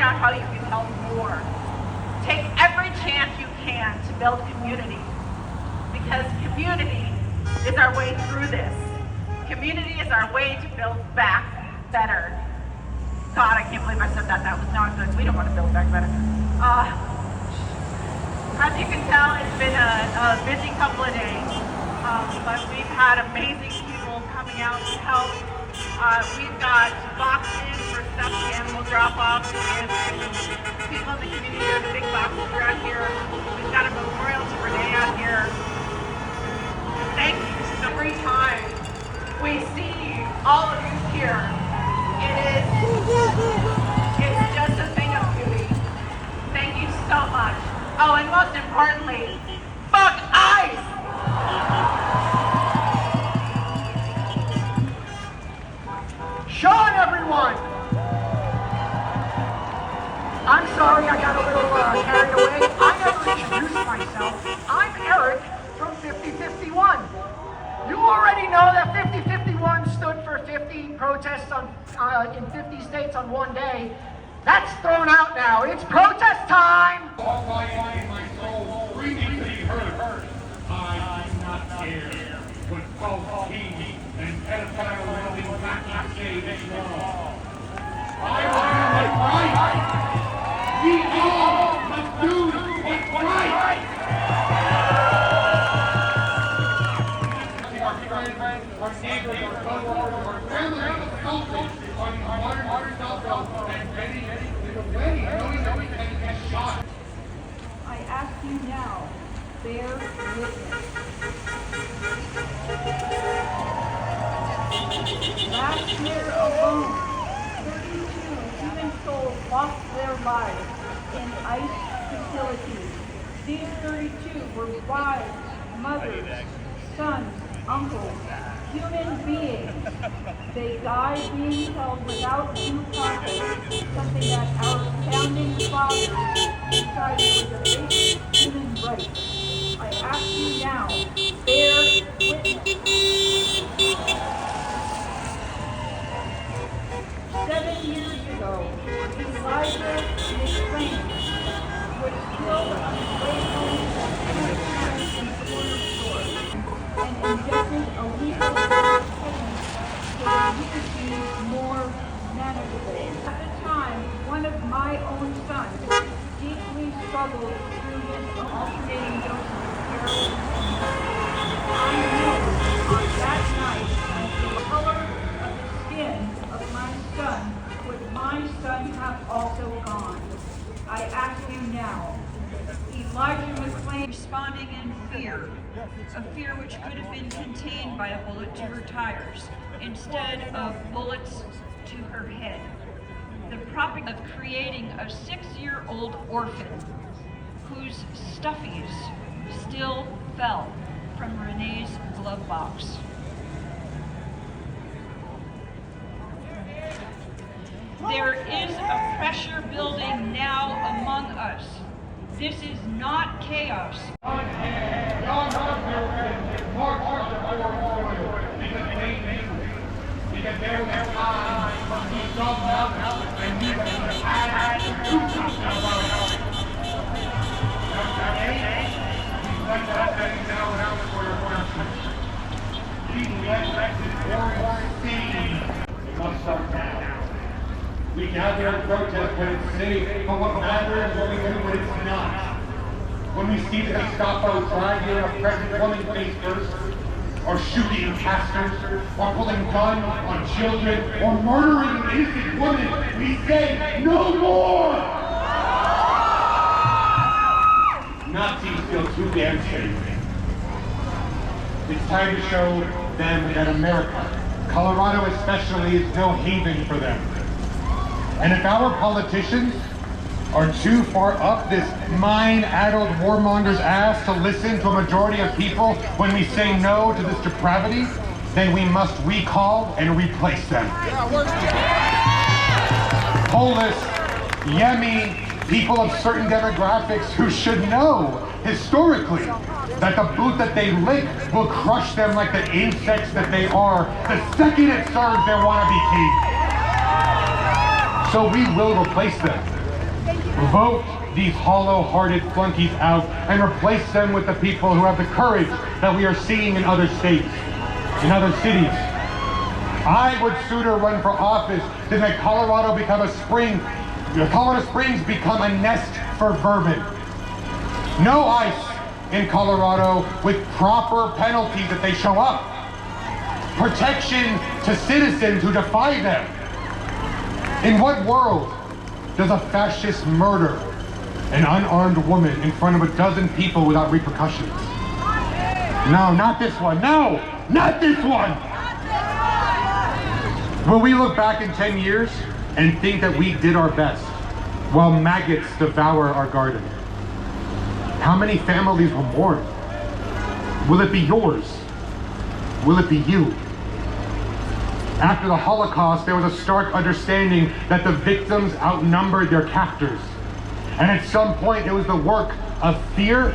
out how you can help more. Take every chance you can to build community, because community is our way through this. Community is our way to build back better. God, I can't believe I said that. That was not good. We don't want to build back better. As you can tell, it's been a busy couple of days, but we've had amazing people coming out to help. We've got boxes for stuffed animal drop-offs, and people in the community are the big boxes are out here. We've got a memorial to Renee out here. Thank you. Every time we see all of you here, it's just a thing of beauty. Thank you so much. Oh, and most importantly, fuck ICE! Sean, everyone! I'm sorry I got a little carried away. I never introduced myself. I'm Eric from 5051. You already know that 5051 stood for 50 protests in 50 states on one day. That's thrown out now. It's protest time! All my soul screaming to be heard. I do not care what false kings and pedophile loving Catholics say this law. I want what's right. We all must do what's right. Our neighbors, our coworkers, our family, our modern cell and ready knowing that we can get shot. I ask you now, bear witness. Last year alone, 32 human souls lost their lives in ICE facilities. These 32 were wives, mothers, sons, uncles, human beings. They died being held without due process, something that our founding fathers decided was a basic human right. I ask you now, bear witness. 7 years ago, Elijah McClain was killed on his way home from the corner store and injected a lethal pain so that he could be more manageable. At the time, one of my own sons deeply struggled through his alternating doses of heroin and meth. I know on that night, as the color of the skin of my son, would my son have also gone? I ask you now. Elijah McClain responding in fear, a fear which could have been contained by a bullet to her tires, instead of bullets to her head. The propaganda of creating a 6-year-old orphan whose stuffies still fell from Renee's glove box. There is a pressure building now among us. This is not chaos. We gather and protest when it's safe, but what matters is what we do when it's not. When we see the gestapo dragging a pregnant woman face first, or shooting pastors, or pulling guns on children, or murdering an innocent woman, we say, no more! Nazis feel too damn safe. It's time to show them that America, Colorado especially, is no haven for them. And if our politicians are too far up this mind-addled warmonger's ass to listen to a majority of people when we say no to this depravity, then we must recall and replace them. Polis, Yemi, people of certain demographics who should know historically that the boot that they lick will crush them like the insects that they are the second it serves their wannabe king. So we will replace them. Vote these hollow-hearted flunkies out and replace them with the people who have the courage that we are seeing in other states, in other cities. I would sooner run for office than that Colorado Springs become a nest for vermin. No ICE in Colorado with proper penalties if they show up. Protection to citizens who defy them. In what world does a fascist murder an unarmed woman in front of a dozen people without repercussions? No, not this one. No, not this one. Will we look back in 10 years and think that we did our best while maggots devour our garden? How many families will mourn? Will it be yours? Will it be you? After the Holocaust, there was a stark understanding that the victims outnumbered their captors. And at some point, it was the work of fear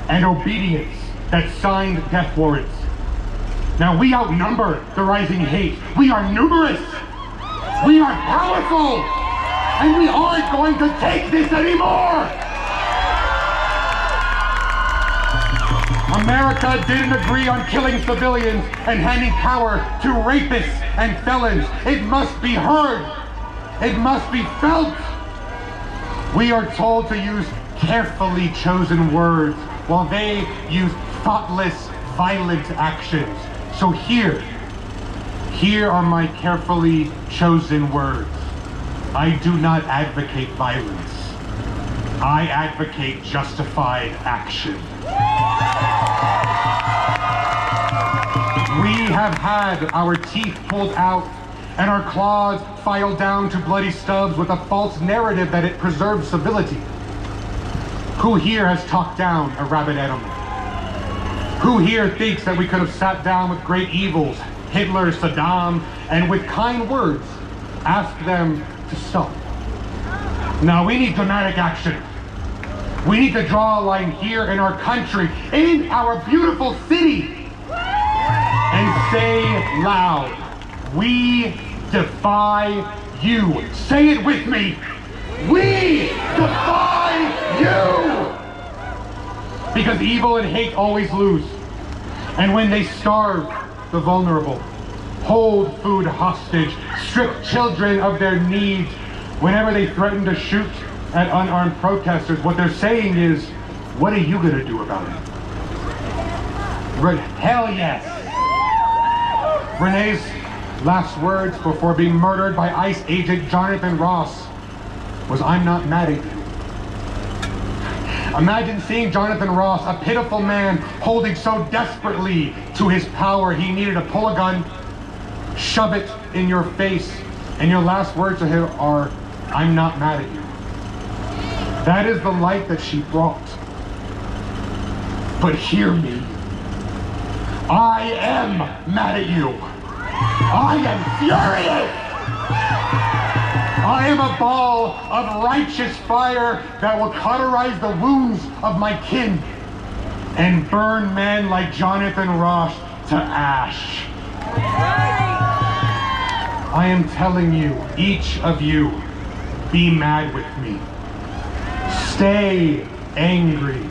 and obedience that signed death warrants. Now we outnumber the rising hate. We are numerous. We are powerful. And we aren't going to take this anymore. America didn't agree on killing civilians and handing power to rapists and felons. It must be heard. It must be felt. We are told to use carefully chosen words while they use thoughtless, violent actions. So here are my carefully chosen words. I do not advocate violence. I advocate justified action. We have had our teeth pulled out and our claws filed down to bloody stubs with a false narrative that it preserves civility. Who here has talked down a rabid animal? Who here thinks that we could have sat down with great evils, Hitler, Saddam, and with kind words, asked them to stop? Now we need dramatic action. We need to draw a line here in our country, in our beautiful city, and say loud, we defy you. Say it with me. We defy you! Because evil and hate always lose. And when they starve the vulnerable, hold food hostage, strip children of their needs, whenever they threaten to shoot at unarmed protesters, what they're saying is, what are you gonna do about it? Hell yes! Renee's last words before being murdered by ICE agent Jonathan Ross was, I'm not mad at you. Imagine seeing Jonathan Ross, a pitiful man holding so desperately to his power he needed to pull a gun, shove it in your face, and your last words to him are, I'm not mad at you. That is the light that she brought. But hear me. I am mad at you. I am furious. I am a ball of righteous fire that will cauterize the wounds of my kin and burn men like Jonathan Ross to ash. I am telling you, each of you, be mad with me. Stay angry.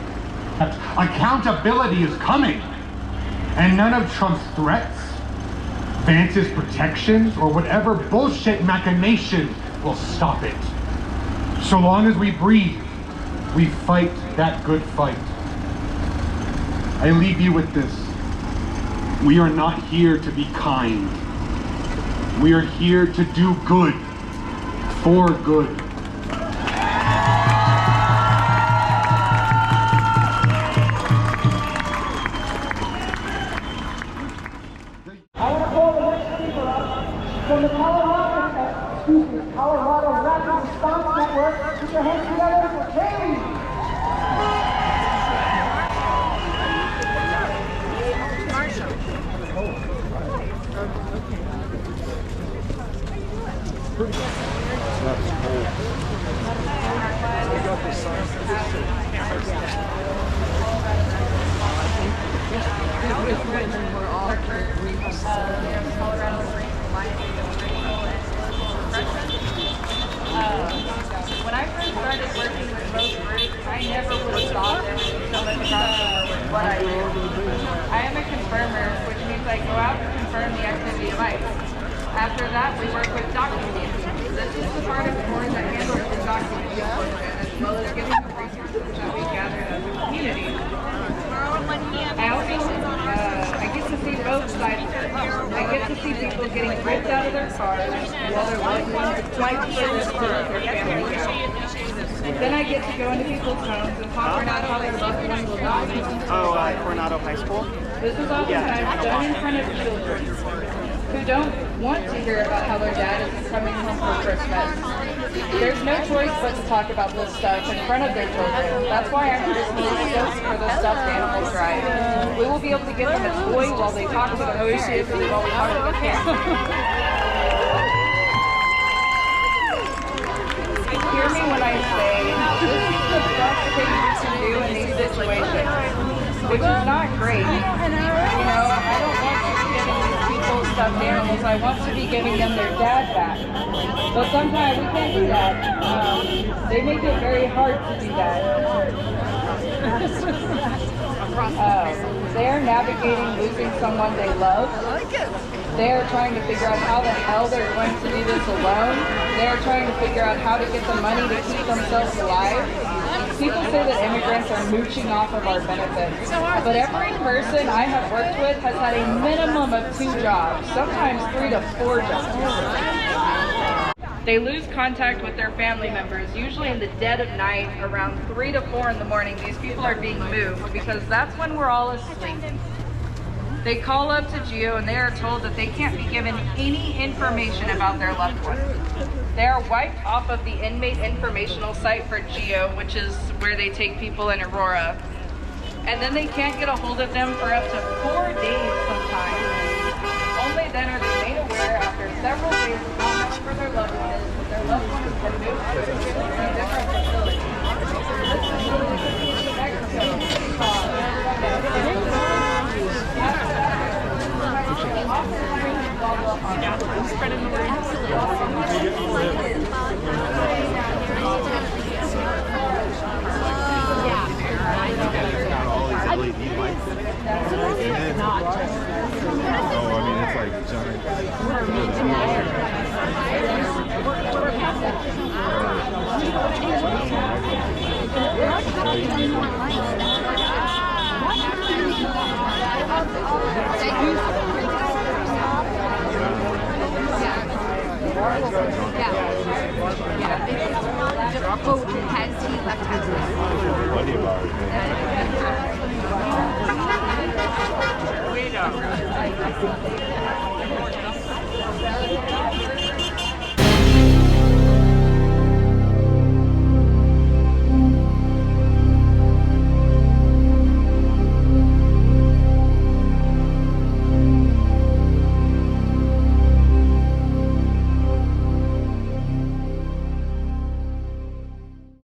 Accountability is coming. And none of Trump's threats, Vance's protections, or whatever bullshit machination will stop it. So long as we breathe, we fight that good fight. I leave you with this. We are not here to be kind. We are here to do good, for good. I want to call the next speaker up from the Colorado Rapid Response Network. Put your hands together for Kaylee. When I first started working confirm the activity of ICE. After that, we work with documenting. This is the part of the board that handles the documentation, as well as giving the resources that we gathered as a community. I also I get to see both sides of it. I get to see people getting ripped out of their cars while their loved ones fight for this to let their family go. Then I get to go into people's homes and talk about how their loved ones will die. Oh, Coronado High School? This is oftentimes done in front of children who don't want to hear about how their dad is coming home for Christmas. There's no choice but to talk about this stuff in front of their children. That's why I'm producing soaps for the stuffed animals drive. We will be able to give them a toy while they talk to the parents, while we talk to the parents. Hear me when I say this is the best thing you can do in these situations, which is not great. You know, I don't want to be giving these people stuffed animals. I want to be giving them their dad back. But sometimes we can't do that. They make it very hard to do that. They're navigating losing someone they love. They're trying to figure out how the hell they're going to do this alone. They're trying to figure out how to get the money to keep themselves alive. People say that immigrants are mooching off of our benefits, but every person I have worked with has had a minimum of 2 jobs, sometimes 3 to 4 jobs. They lose contact with their family members, usually in the dead of night, around 3 to 4 in the morning. These people are being moved because that's when we're all asleep. They call up to GEO and they are told that they can't be given any information about their loved ones. They are wiped off of the inmate informational site for GEO, which is where they take people in Aurora. And then they can't get a hold of them for up to 4 days sometimes. Only then are they made aware after several days of not knowing where their loved one is, that their loved one has been moved to a different facility. This is really the spreading the word. Oh, I mean, it's like giant. Oh, has he left Texas? Buddy of ours, man. We don't.